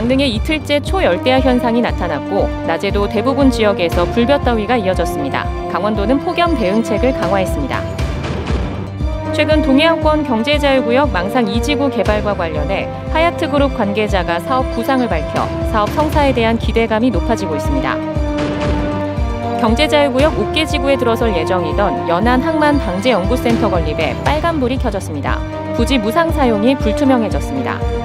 강릉에 이틀째 초열대야 현상이 나타났고 낮에도 대부분 지역에서 불볕더위가 이어졌습니다. 강원도는 폭염 대응책을 강화했습니다. 최근 동해안권 경제자유구역 망상 2지구 개발과 관련해 하얏트그룹 관계자가 사업 구상을 밝혀 사업 성사에 대한 기대감이 높아지고 있습니다. 경제자유구역 5개 지구에 들어설 예정이던 연안항만방재연구센터 건립에 빨간불이 켜졌습니다. 부지 무상 사용이 불투명해졌습니다.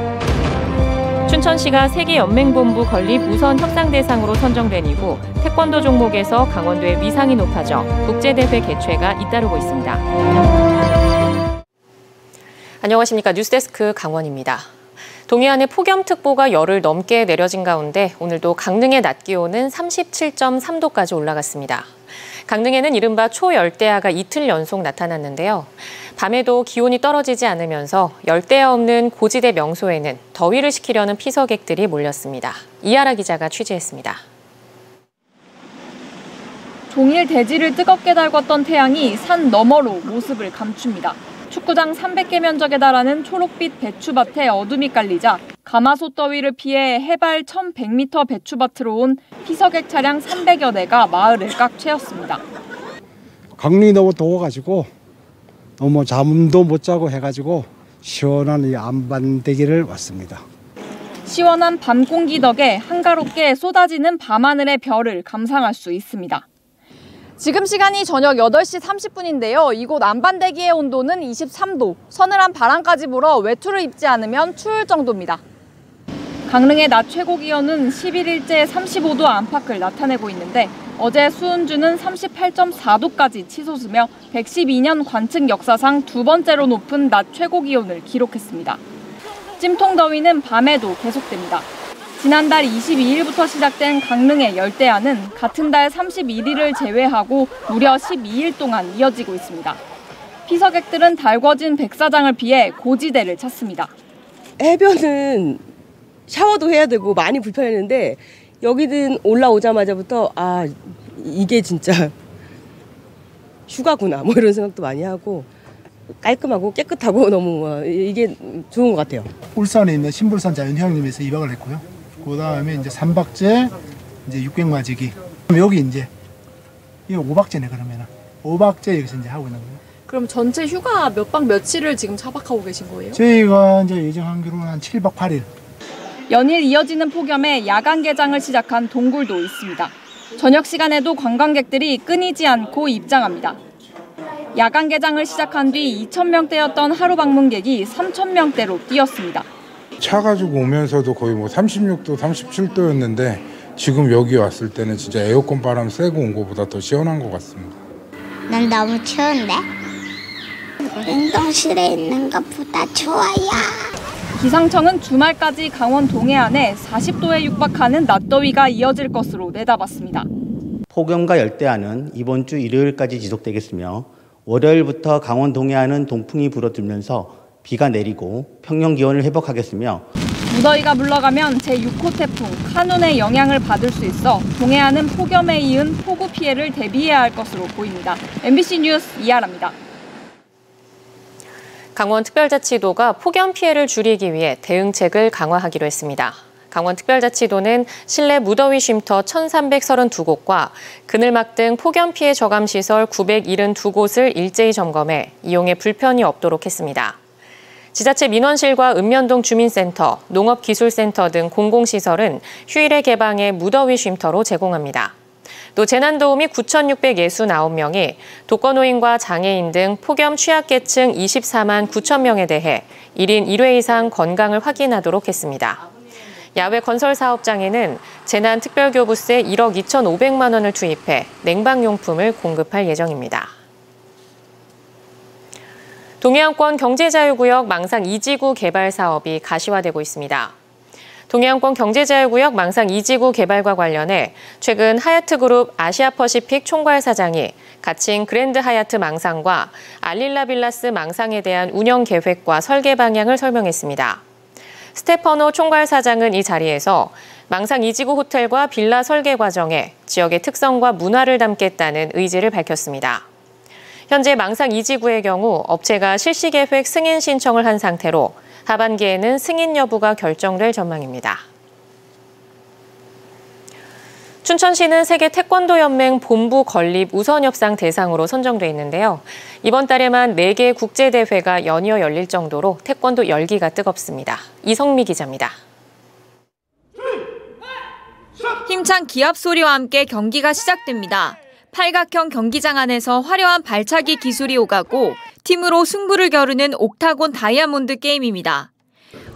춘천시가 세계연맹본부 건립 우선 협상 대상으로 선정된 이후 태권도 종목에서 강원도의 위상이 높아져 국제대회 개최가 잇따르고 있습니다. 안녕하십니까. 뉴스데스크 강원입니다. 동해안에 폭염특보가 열흘 넘게 내려진 가운데 오늘도 강릉의 낮 기온은 37.3도까지 올라갔습니다. 강릉에는 이른바 초열대야가 이틀 연속 나타났는데요. 밤에도 기온이 떨어지지 않으면서 열대야 없는 고지대 명소에는 더위를 식히려는 피서객들이 몰렸습니다. 이하라 기자가 취재했습니다. 종일 대지를 뜨겁게 달궜던 태양이 산 너머로 모습을 감춥니다. 축구장 300개 면적에 달하는 초록빛 배추밭에 어둠이 깔리자 가마솥 더위를 피해 해발 1100m 배추밭으로 온 피서객 차량 300여 대가 마을을 꽉 채웠습니다. 강릉이 너무 더워가지고 너무 잠도 못 자고 해가지고 시원한 이 안반대기를 왔습니다. 시원한 밤 공기 덕에 한가롭게 쏟아지는 밤하늘의 별을 감상할 수 있습니다. 지금 시간이 저녁 8시 30분인데요. 이곳 안반대기의 온도는 23도, 서늘한 바람까지 불어 외투를 입지 않으면 추울 정도입니다. 강릉의 낮 최고 기온은 11일째 35도 안팎을 나타내고 있는데 어제 수은주는 38.4도까지 치솟으며 112년 관측 역사상 두 번째로 높은 낮 최고 기온을 기록했습니다. 찜통 더위는 밤에도 계속됩니다. 지난달 22일부터 시작된 강릉의 열대야는 같은 달 31일을 제외하고 무려 12일 동안 이어지고 있습니다. 피서객들은 달궈진 백사장을 피해 고지대를 찾습니다. 해변은 샤워도 해야 되고 많이 불편했는데 여기는 올라오자마자부터 이게 진짜 휴가구나 뭐 이런 생각도 많이 하고 깔끔하고 깨끗하고 너무 이게 좋은 것 같아요. 울산에 있는 신불산 자연휴양림에서 2박을 했고요. 그 다음에 이제 3박째 이제 육백마지기. 여기 이제 이거 5박째네 그러면은 5박째 여기서 이제 하고 있는 거예요. 그럼 전체 휴가 몇 박 며칠을 지금 차박하고 계신 거예요? 저희가 이제 예정하기로는 한 7박 8일. 연일 이어지는 폭염에 야간 개장을 시작한 동굴도 있습니다. 저녁 시간에도 관광객들이 끊이지 않고 입장합니다. 야간 개장을 시작한 뒤 2,000명대였던 하루 방문객이 3,000명대로 뛰었습니다. 차 가지고 오면서도 거의 뭐 36도, 37도였는데 지금 여기 왔을 때는 진짜 에어컨 바람 쐬고 온 것보다 더 시원한 것 같습니다. 난 너무 추운데? 냉동실에 있는 것보다 추워요. 기상청은 주말까지 강원 동해안에 40도에 육박하는 낮더위가 이어질 것으로 내다봤습니다. 폭염과 열대야는 이번 주 일요일까지 지속되겠으며 월요일부터 강원 동해안은 동풍이 불어들면서 비가 내리고 평년 기온을 회복하겠으며 무더위가 물러가면 제6호 태풍 카눈의 영향을 받을 수 있어 동해안은 폭염에 이은 폭우 피해를 대비해야 할 것으로 보입니다. MBC 뉴스 이하라입니다. 강원특별자치도가 폭염 피해를 줄이기 위해 대응책을 강화하기로 했습니다. 강원특별자치도는 실내 무더위 쉼터 1,332곳과 그늘막 등 폭염 피해 저감 시설 972곳을 일제히 점검해 이용에 불편이 없도록 했습니다. 지자체 민원실과 읍면동 주민센터, 농업기술센터 등 공공시설은 휴일에 개방해 무더위 쉼터로 제공합니다. 또 재난도우미 9,669명이 독거노인과 장애인 등 폭염 취약계층 24만 9천 명에 대해 1인 1회 이상 건강을 확인하도록 했습니다. 야외 건설 사업장에는 재난특별교부세 1억 2,500만 원을 투입해 냉방용품을 공급할 예정입니다. 동해안권 경제자유구역 망상 2지구 개발 사업이 가시화되고 있습니다. 동해안권 경제자유구역 망상 2지구 개발과 관련해 최근 하얏트그룹 아시아퍼시픽 총괄사장이 가칭 그랜드 하얏트 망상과 알릴라 빌라스 망상에 대한 운영 계획과 설계 방향을 설명했습니다. 스테퍼노 총괄사장은 이 자리에서 망상 2지구 호텔과 빌라 설계 과정에 지역의 특성과 문화를 담겠다는 의지를 밝혔습니다. 현재 망상 2지구의 경우 업체가 실시계획 승인 신청을 한 상태로 하반기에는 승인 여부가 결정될 전망입니다. 춘천시는 세계 태권도 연맹 본부 건립 우선 협상 대상으로 선정돼 있는데요. 이번 달에만 4개 국제대회가 연이어 열릴 정도로 태권도 열기가 뜨겁습니다. 이성미 기자입니다. 힘찬 기합 소리와 함께 경기가 시작됩니다. 팔각형 경기장 안에서 화려한 발차기 기술이 오가고 팀으로 승부를 겨루는 옥타곤 다이아몬드 게임입니다.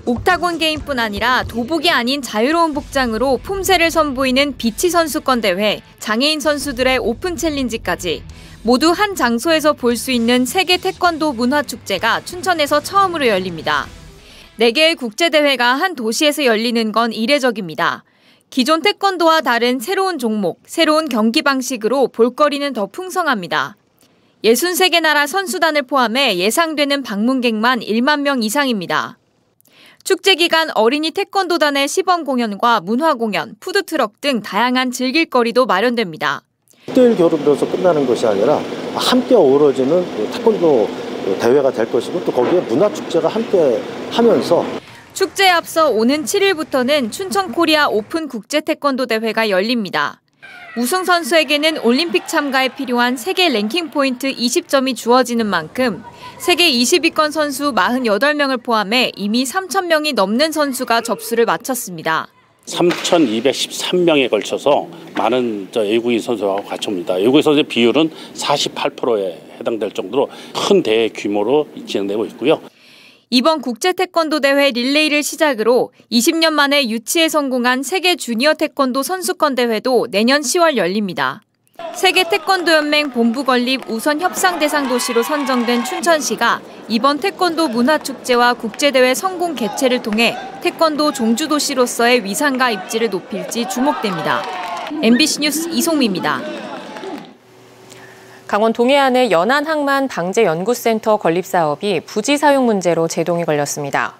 옥타곤 게임뿐 아니라 도복이 아닌 자유로운 복장으로 품새를 선보이는 비치 선수권 대회, 장애인 선수들의 오픈 챌린지까지 모두 한 장소에서 볼 수 있는 세계 태권도 문화축제가 춘천에서 처음으로 열립니다. 4개의 국제대회가 한 도시에서 열리는 건 이례적입니다. 기존 태권도와 다른 새로운 종목, 새로운 경기 방식으로 볼거리는 더 풍성합니다. 63개 나라 선수단을 포함해 예상되는 방문객만 1만 명 이상입니다. 축제 기간 어린이 태권도단의 시범 공연과 문화 공연, 푸드트럭 등 다양한 즐길거리도 마련됩니다. 1대1 겨루면서 끝나는 것이 아니라 함께 어우러지는 태권도 대회가 될 것이고 또 거기에 문화축제가 함께 하면서 축제에 앞서 오는 7일부터는 춘천 코리아 오픈 국제 태권도 대회가 열립니다. 우승 선수에게는 올림픽 참가에 필요한 세계 랭킹 포인트 20점이 주어지는 만큼 세계 20위권 선수 48명을 포함해 이미 3,000명이 넘는 선수가 접수를 마쳤습니다. 3,213명에 걸쳐서 많은 외국인 선수하고 같이 옵니다. 외국인 선수의 비율은 48%에 해당될 정도로 큰 대회 규모로 진행되고 있고요. 이번 국제 태권도 대회 릴레이를 시작으로 20년 만에 유치에 성공한 세계 주니어 태권도 선수권 대회도 내년 10월 열립니다. 세계 태권도 연맹 본부 건립 우선 협상 대상 도시로 선정된 춘천시가 이번 태권도 문화축제와 국제대회 성공 개최를 통해 태권도 종주도시로서의 위상과 입지를 높일지 주목됩니다. MBC 뉴스 이송미입니다. 강원 동해안의 연안항만방제연구센터 건립 사업이 부지 사용 문제로 제동이 걸렸습니다.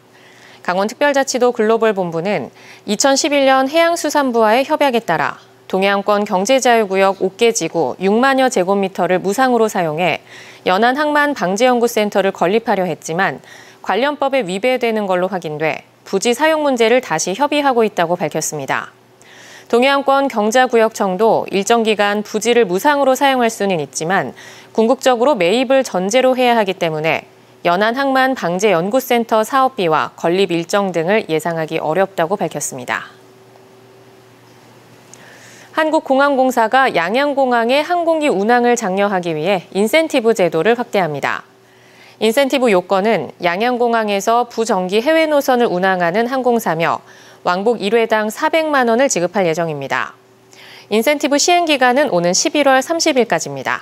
강원특별자치도 글로벌본부는 2011년 해양수산부와의 협약에 따라 동해안권 경제자유구역 5개 지구 6만여 제곱미터를 무상으로 사용해 연안항만방제연구센터를 건립하려 했지만 관련법에 위배되는 걸로 확인돼 부지 사용 문제를 다시 협의하고 있다고 밝혔습니다. 동해안권 경자구역청도 일정 기간 부지를 무상으로 사용할 수는 있지만 궁극적으로 매입을 전제로 해야 하기 때문에 연안항만방제연구센터 사업비와 건립 일정 등을 예상하기 어렵다고 밝혔습니다. 한국공항공사가 양양공항의 항공기 운항을 장려하기 위해 인센티브 제도를 확대합니다. 인센티브 요건은 양양공항에서 부정기 해외 노선을 운항하는 항공사며 왕복 1회당 400만 원을 지급할 예정입니다. 인센티브 시행 기간은 오는 11월 30일까지입니다.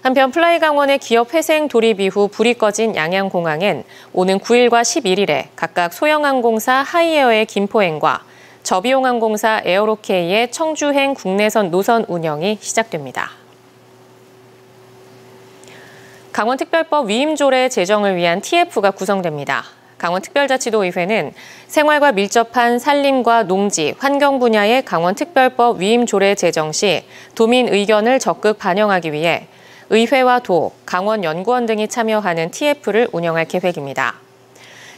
한편 플라이강원의 기업 회생 돌입 이후 불이 꺼진 양양공항엔 오는 9일과 11일에 각각 소형항공사 하이에어의 김포행과 저비용항공사 에어로케이의 청주행 국내선 노선 운영이 시작됩니다. 강원특별법 위임조례 제정을 위한 TF가 구성됩니다. 강원특별자치도의회는 생활과 밀접한 산림과 농지, 환경 분야의 강원특별법 위임조례 제정 시 도민 의견을 적극 반영하기 위해 의회와 도, 강원연구원 등이 참여하는 TF를 운영할 계획입니다.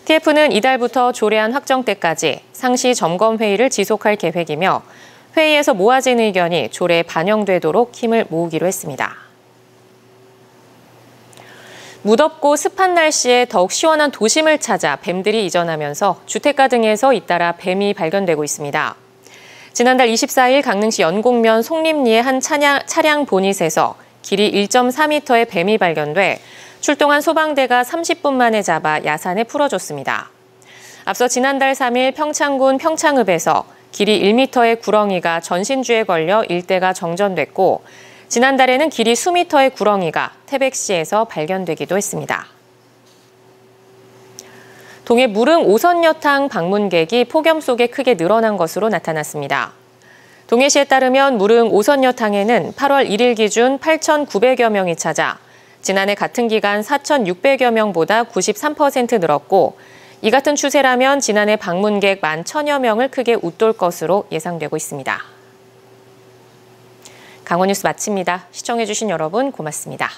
TF는 이달부터 조례안 확정 때까지 상시 점검 회의를 지속할 계획이며 회의에서 모아진 의견이 조례에 반영되도록 힘을 모으기로 했습니다. 무덥고 습한 날씨에 더욱 시원한 도심을 찾아 뱀들이 이전하면서 주택가 등에서 잇따라 뱀이 발견되고 있습니다. 지난달 24일 강릉시 연곡면 송림리의 한 차량 보닛에서 길이 1.4m의 뱀이 발견돼 출동한 소방대가 30분 만에 잡아 야산에 풀어줬습니다. 앞서 지난달 3일 평창군 평창읍에서 길이 1m의 구렁이가 전신주에 걸려 일대가 정전됐고 지난달에는 길이 수미터의 구렁이가 태백시에서 발견되기도 했습니다. 동해 무릉 오선여탕 방문객이 폭염 속에 크게 늘어난 것으로 나타났습니다. 동해시에 따르면 무릉 오선여탕에는 8월 1일 기준 8,900여 명이 찾아 지난해 같은 기간 4,600여 명보다 93% 늘었고 이 같은 추세라면 지난해 방문객 11,000여 명을 크게 웃돌 것으로 예상되고 있습니다. 강원 뉴스 마칩니다. 시청해주신 여러분 고맙습니다.